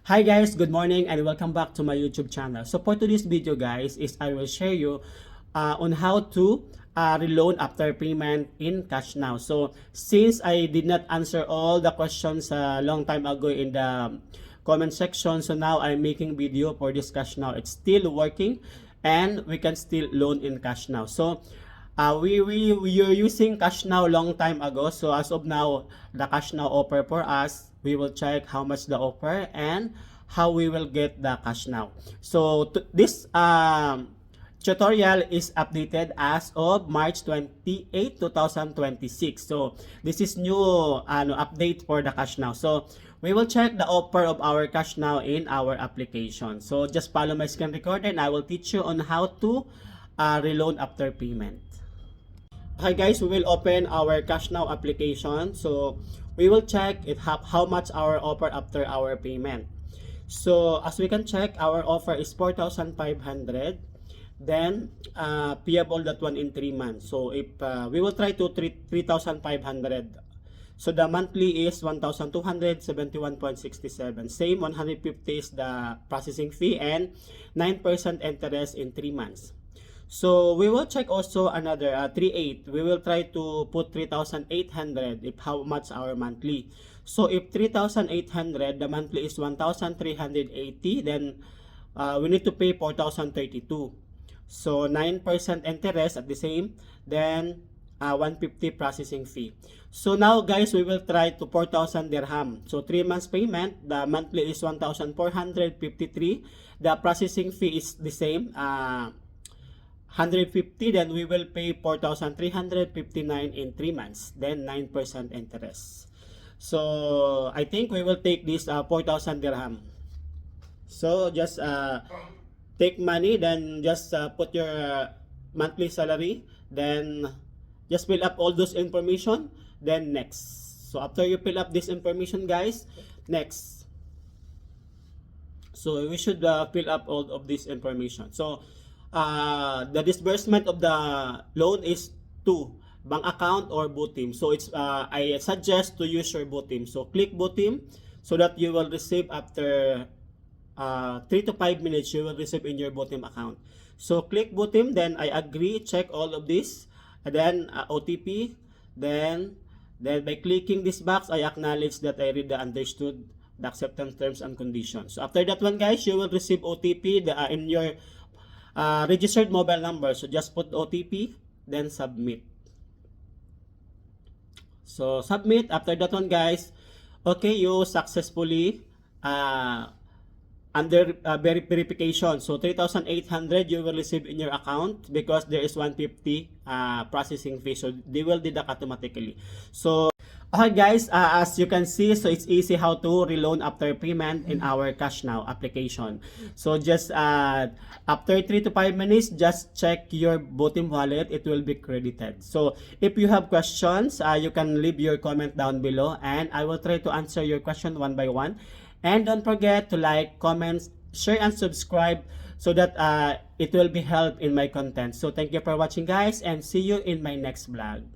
Hi guys, good morning and welcome back to my YouTube channel. So for today's video guys is I will share you on how to reload after payment in Cash Now. So since I did not answer all the questions a long time ago in the comment section, so now I'm making video for this Cash Now. It's still working and we can still loan in Cash Now. So we are using Cash Now long time ago. So as of now, the Cash Now offer for us, we will check how much the offer and how we will get the Cash Now. So this tutorial is updated as of March 28, 2026. So this is new update for the Cash Now. So we will check the offer of our Cash Now in our application. So just follow my screen recorder and I will teach you on how to reload after payment. Hi guys, we will open our Cash Now application. So we will check how much our offer after our payment. So as we can check, our offer is 4,500. Then payable that one in 3 months. So if we will try to 3,500. So the monthly is 1,271.67. Same 150 is the processing fee and 9% interest in 3 months. So we will check also another 3,800. We will try to put 3,800 if how much our monthly. So if 3,800, the monthly is 1,380, then we need to pay 4,032. So 9% interest at the same, then 150 processing fee. So now guys, we will try to 4,000 dirham. So 3 months payment, the monthly is 1,453. The processing fee is the same, 150, then we will pay 4,359 in 3 months, then 9% interest. So I think we will take this 4,000 dirham. So just take money, then just put your monthly salary, then just fill up all those information, then next. So after you fill up this information guys, next. So we should fill up all of this information. So the disbursement of the loan is to bank account or Butim. So it's I suggest to use your Butim. So click Butim so that you will receive after 3 to 5 minutes you will receive in your Butim account. So click Butim, then I agree, check all of this, and then OTP, then by clicking this box I acknowledge that I read the understood the acceptance terms and conditions. So after that one guys, you will receive OTP in your registered mobile number. So just put OTP, then submit. So submit. After that one guys, okay, you successfully under verification. So 3,800 you will receive in your account because there is 150 processing fee. So they will deduct automatically. So okay guys, as you can see, so it's easy how to reload after payment in our Cash Now application. So just after 3 to 5 minutes, just check your Butim wallet, it will be credited. So if you have questions, you can leave your comment down below and I will try to answer your question one by one. And don't forget to like, comment, share and subscribe so that it will be help in my content. So thank you for watching guys and see you in my next vlog.